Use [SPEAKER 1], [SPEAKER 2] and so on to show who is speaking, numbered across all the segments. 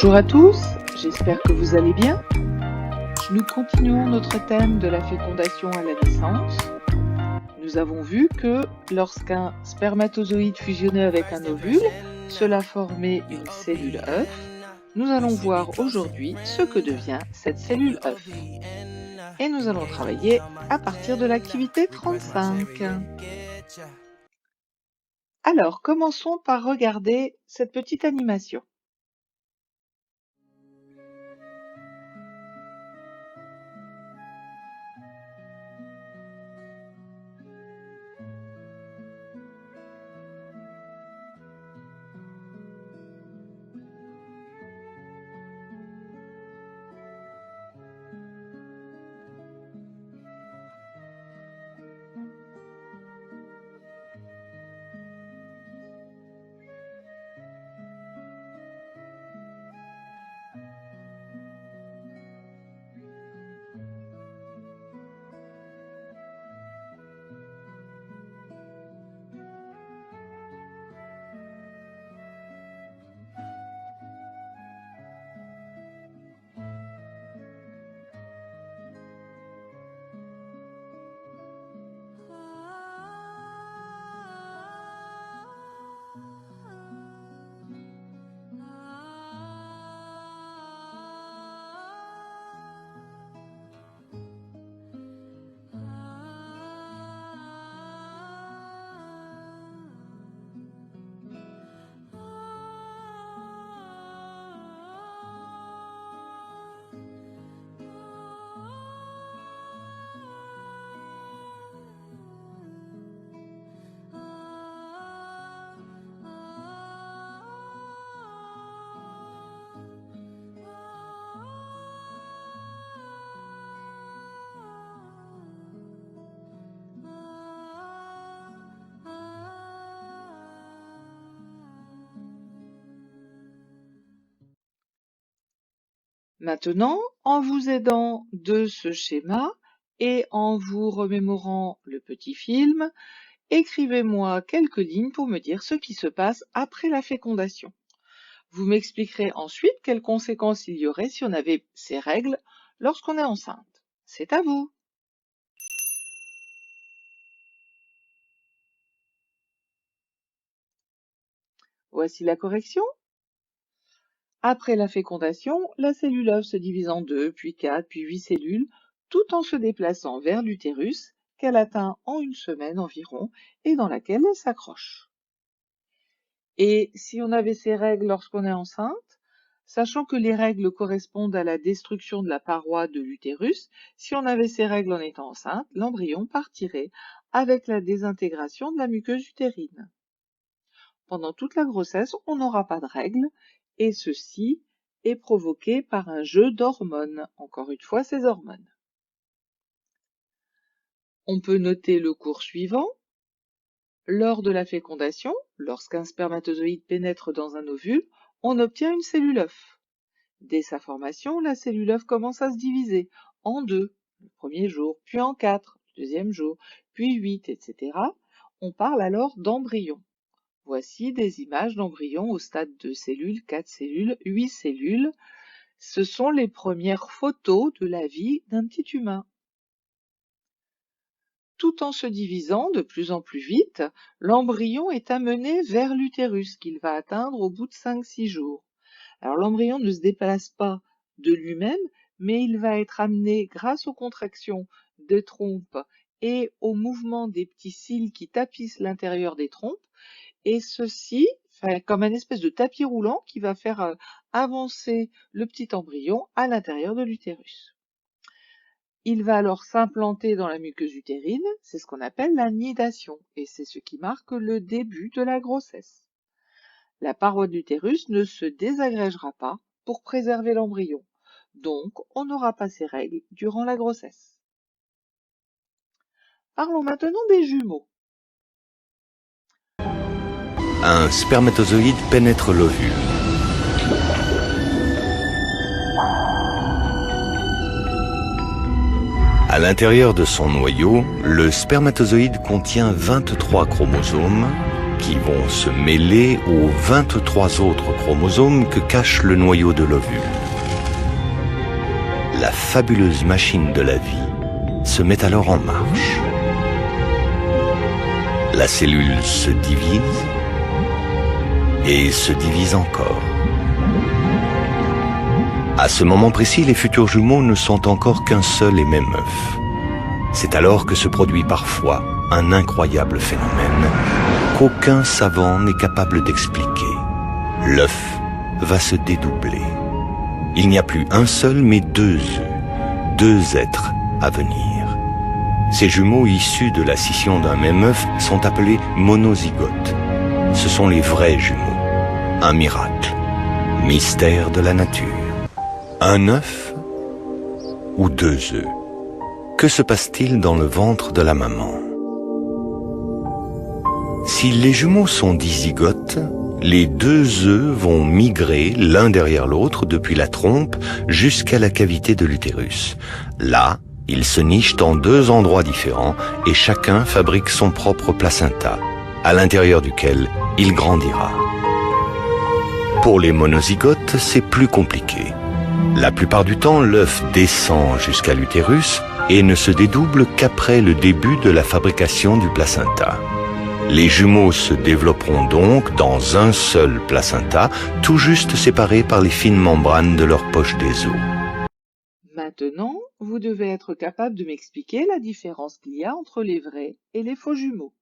[SPEAKER 1] Bonjour à tous, j'espère que vous allez bien. Nous continuons notre thème de la fécondation à la naissance. Nous avons vu que lorsqu'un spermatozoïde fusionnait avec un ovule, cela formait une cellule œuf. Nous allons voir aujourd'hui ce que devient cette cellule œuf. Et nous allons travailler à partir de l'activité 35. Alors, commençons par regarder cette petite animation. Maintenant, en vous aidant de ce schéma et en vous remémorant le petit film, écrivez-moi quelques lignes pour me dire ce qui se passe après la fécondation. Vous m'expliquerez ensuite quelles conséquences il y aurait si on avait ces règles lorsqu'on est enceinte. C'est à vous. Voici la correction. Après la fécondation, la cellule œuf se divise en 2, puis 4, puis 8 cellules, tout en se déplaçant vers l'utérus, qu'elle atteint en une semaine environ, et dans laquelle elle s'accroche. Et si on avait ces règles lorsqu'on est enceinte, sachant que les règles correspondent à la destruction de la paroi de l'utérus, si on avait ces règles en étant enceinte, l'embryon partirait avec la désintégration de la muqueuse utérine. Pendant toute la grossesse, on n'aura pas de règles, et ceci est provoqué par un jeu d'hormones. Encore une fois, ces hormones. On peut noter le cours suivant. Lors de la fécondation, lorsqu'un spermatozoïde pénètre dans un ovule, on obtient une cellule œuf. Dès sa formation, la cellule œuf commence à se diviser en 2, le premier jour, puis en 4, le deuxième jour, puis 8, etc. On parle alors d'embryon. Voici des images d'embryons au stade de cellules, 4 cellules, 8 cellules. Ce sont les premières photos de la vie d'un petit humain. Tout en se divisant de plus en plus vite, l'embryon est amené vers l'utérus qu'il va atteindre au bout de 5-6 jours. Alors l'embryon ne se déplace pas de lui-même, mais il va être amené grâce aux contractions des trompes et au mouvement des petits cils qui tapissent l'intérieur des trompes, et ceci fait comme un espèce de tapis roulant qui va faire avancer le petit embryon à l'intérieur de l'utérus. Il va alors s'implanter dans la muqueuse utérine, c'est ce qu'on appelle la nidation, et c'est ce qui marque le début de la grossesse. La paroi de l'utérus ne se désagrégera pas pour préserver l'embryon, donc on n'aura pas ces règles durant la grossesse. Parlons maintenant des jumeaux.
[SPEAKER 2] Un spermatozoïde pénètre l'ovule. À l'intérieur de son noyau, le spermatozoïde contient 23 chromosomes qui vont se mêler aux 23 autres chromosomes que cache le noyau de l'ovule. La fabuleuse machine de la vie se met alors en marche. La cellule se divise et se divise encore. À ce moment précis, les futurs jumeaux ne sont encore qu'un seul et même œuf. C'est alors que se produit parfois un incroyable phénomène qu'aucun savant n'est capable d'expliquer. L'œuf va se dédoubler. Il n'y a plus un seul mais deux œufs, deux êtres à venir. Ces jumeaux issus de la scission d'un même œuf sont appelés monozygotes. Ce sont les vrais jumeaux. Un miracle, mystère de la nature. Un œuf ou deux œufs? Que se passe-t-il dans le ventre de la maman? Si les jumeaux sont dizygotes, les deux œufs vont migrer l'un derrière l'autre depuis la trompe jusqu'à la cavité de l'utérus. Là, ils se nichent en deux endroits différents et chacun fabrique son propre placenta, à l'intérieur duquel il grandira. Pour les monozygotes, c'est plus compliqué. La plupart du temps, l'œuf descend jusqu'à l'utérus et ne se dédouble qu'après le début de la fabrication du placenta. Les jumeaux se développeront donc dans un seul placenta, tout juste séparés par les fines membranes de leur poche des os.
[SPEAKER 1] Maintenant, vous devez être capable de m'expliquer la différence qu'il y a entre les vrais et les faux jumeaux.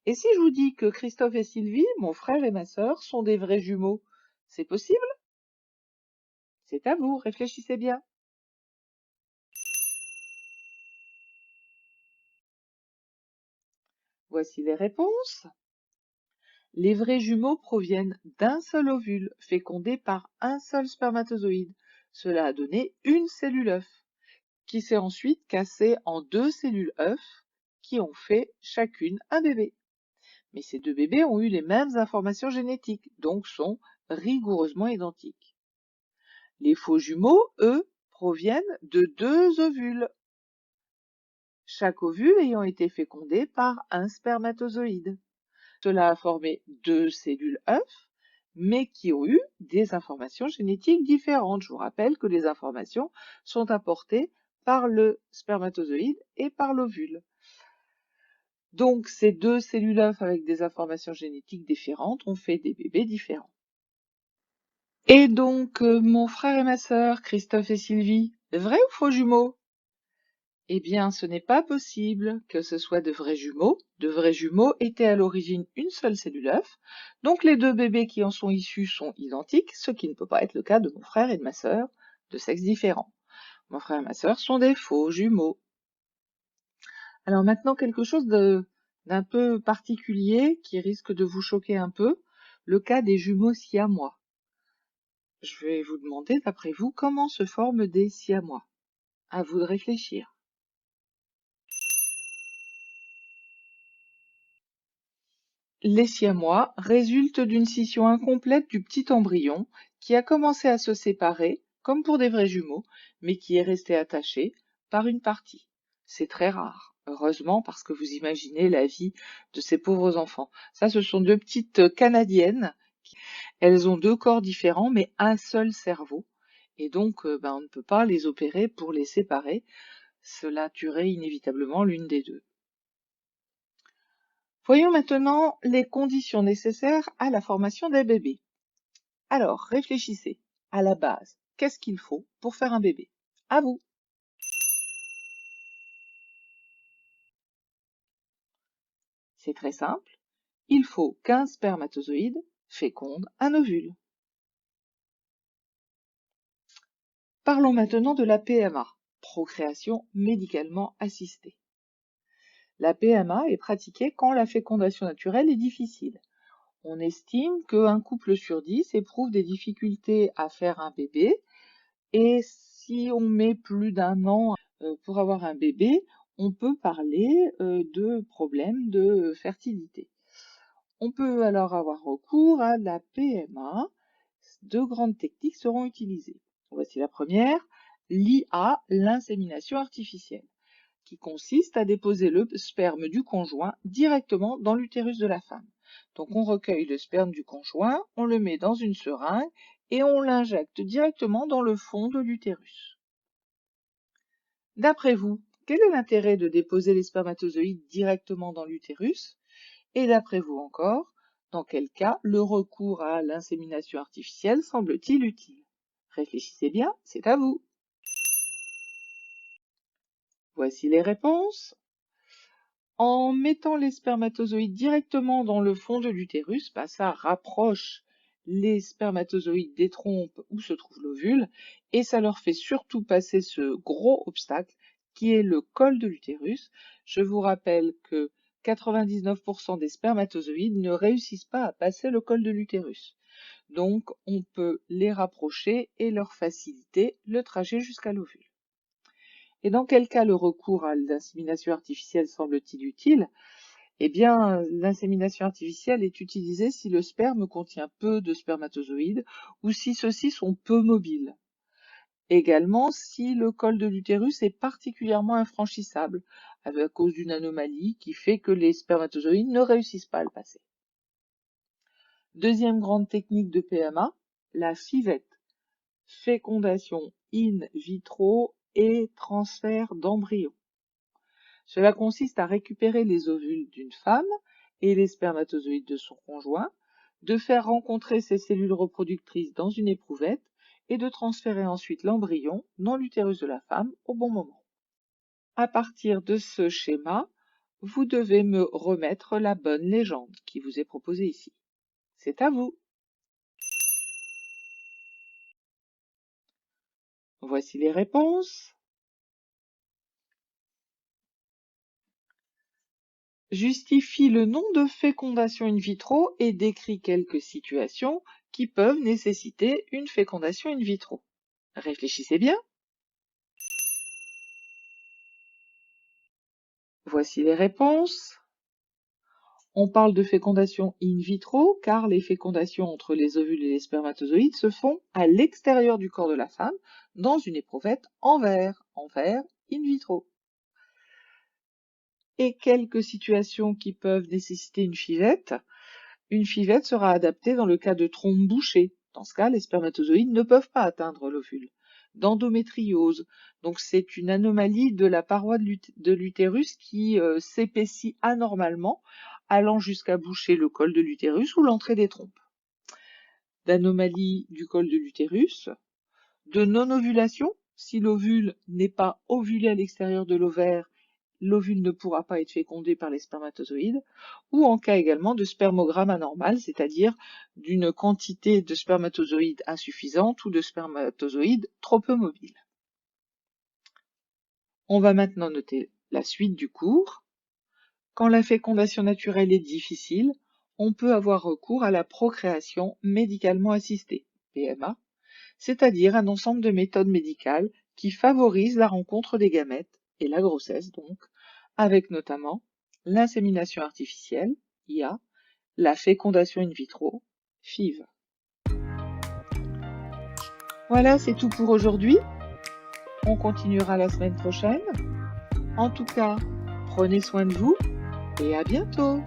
[SPEAKER 1] Et si je vous dis que Christophe et Sylvie, mon frère et ma sœur, sont des vrais jumeaux, c'est possible? C'est à vous, réfléchissez bien. Voici les réponses. Les vrais jumeaux proviennent d'un seul ovule, fécondé par un seul spermatozoïde. Cela a donné une cellule œuf, qui s'est ensuite cassée en deux cellules œufs, qui ont fait chacune un bébé. Mais ces deux bébés ont eu les mêmes informations génétiques, donc sont rigoureusement identiques. Les faux jumeaux, eux, proviennent de deux ovules, chaque ovule ayant été fécondé par un spermatozoïde. Cela a formé deux cellules œufs, mais qui ont eu des informations génétiques différentes. Je vous rappelle que les informations sont apportées par le spermatozoïde et par l'ovule. Donc, ces deux cellules œufs avec des informations génétiques différentes ont fait des bébés différents. Et donc, mon frère et ma sœur, Christophe et Sylvie, vrais ou faux jumeaux? Eh bien, ce n'est pas possible que ce soit de vrais jumeaux. De vrais jumeaux étaient à l'origine une seule cellule œuf, donc les deux bébés qui en sont issus sont identiques, ce qui ne peut pas être le cas de mon frère et de ma sœur, de sexes différents. Mon frère et ma sœur sont des faux jumeaux. Alors maintenant, quelque chose d'un peu particulier qui risque de vous choquer un peu, le cas des jumeaux siamois. Je vais vous demander, d'après vous, comment se forment des siamois. À vous de réfléchir. Les siamois résultent d'une scission incomplète du petit embryon qui a commencé à se séparer, comme pour des vrais jumeaux, mais qui est resté attaché par une partie. C'est très rare, heureusement, parce que vous imaginez la vie de ces pauvres enfants. Ça, ce sont deux petites Canadiennes. Elles ont deux corps différents, mais un seul cerveau. Et donc, on ne peut pas les opérer pour les séparer. Cela tuerait inévitablement l'une des deux. Voyons maintenant les conditions nécessaires à la formation des bébés. Alors, réfléchissez. À la base, qu'est-ce qu'il faut pour faire un bébé? À vous. C'est très simple. Il faut qu'un spermatozoïde féconde un ovule. Parlons maintenant de la PMA, procréation médicalement assistée. La PMA est pratiquée quand la fécondation naturelle est difficile. On estime qu'un couple sur 10 éprouve des difficultés à faire un bébé, et si on met plus d'un an pour avoir un bébé, on peut parler de problèmes de fertilité. On peut alors avoir recours à la PMA. Deux grandes techniques seront utilisées. Voici la première, l'IA, l'insémination artificielle, qui consiste à déposer le sperme du conjoint directement dans l'utérus de la femme. Donc on recueille le sperme du conjoint, on le met dans une seringue et on l'injecte directement dans le fond de l'utérus. D'après vous, quel est l'intérêt de déposer les spermatozoïdes directement dans l'utérus? Et d'après vous encore, dans quel cas le recours à l'insémination artificielle semble-t-il utile? Réfléchissez bien, c'est à vous. Voici les réponses. En mettant les spermatozoïdes directement dans le fond de l'utérus, ça rapproche les spermatozoïdes des trompes où se trouve l'ovule et ça leur fait surtout passer ce gros obstacle qui est le col de l'utérus. Je vous rappelle que 99% des spermatozoïdes ne réussissent pas à passer le col de l'utérus. Donc on peut les rapprocher et leur faciliter le trajet jusqu'à l'ovule. Et dans quel cas le recours à l'insémination artificielle semble-t-il utile? Eh bien, l'insémination artificielle est utilisée si le sperme contient peu de spermatozoïdes ou si ceux-ci sont peu mobiles. Également, si le col de l'utérus est particulièrement infranchissable, à cause d'une anomalie qui fait que les spermatozoïdes ne réussissent pas à le passer. Deuxième grande technique de PMA, la FIVET, fécondation in vitro et transfert d'embryons. Cela consiste à récupérer les ovules d'une femme et les spermatozoïdes de son conjoint, de faire rencontrer ces cellules reproductrices dans une éprouvette et de transférer ensuite l'embryon dans l'utérus de la femme au bon moment. À partir de ce schéma, vous devez me remettre la bonne légende qui vous est proposée ici. C'est à vous. Voici les réponses. Justifie le nom de fécondation in vitro et décrit quelques situations qui peuvent nécessiter une fécondation in vitro. Réfléchissez bien. Voici les réponses. On parle de fécondation in vitro car les fécondations entre les ovules et les spermatozoïdes se font à l'extérieur du corps de la femme dans une éprouvette en verre in vitro. Et quelques situations qui peuvent nécessiter une fivette. Une fivette sera adaptée dans le cas de trompes bouchées. Dans ce cas, les spermatozoïdes ne peuvent pas atteindre l'ovule. D'endométriose. Donc c'est une anomalie de la paroi de l'utérus qui s'épaissit anormalement, allant jusqu'à boucher le col de l'utérus ou l'entrée des trompes. D'anomalie du col de l'utérus. De non-ovulation. Si l'ovule n'est pas ovulé à l'extérieur de l'ovaire, l'ovule ne pourra pas être fécondé par les spermatozoïdes, ou en cas également de spermogramme anormal, c'est-à-dire d'une quantité de spermatozoïdes insuffisante ou de spermatozoïdes trop peu mobiles. On va maintenant noter la suite du cours. Quand la fécondation naturelle est difficile, on peut avoir recours à la procréation médicalement assistée, PMA, c'est-à-dire un ensemble de méthodes médicales qui favorisent la rencontre des gamètes, et la grossesse donc, avec notamment l'insémination artificielle, IA, la fécondation in vitro, FIV. Voilà, c'est tout pour aujourd'hui. On continuera la semaine prochaine. En tout cas, prenez soin de vous et à bientôt.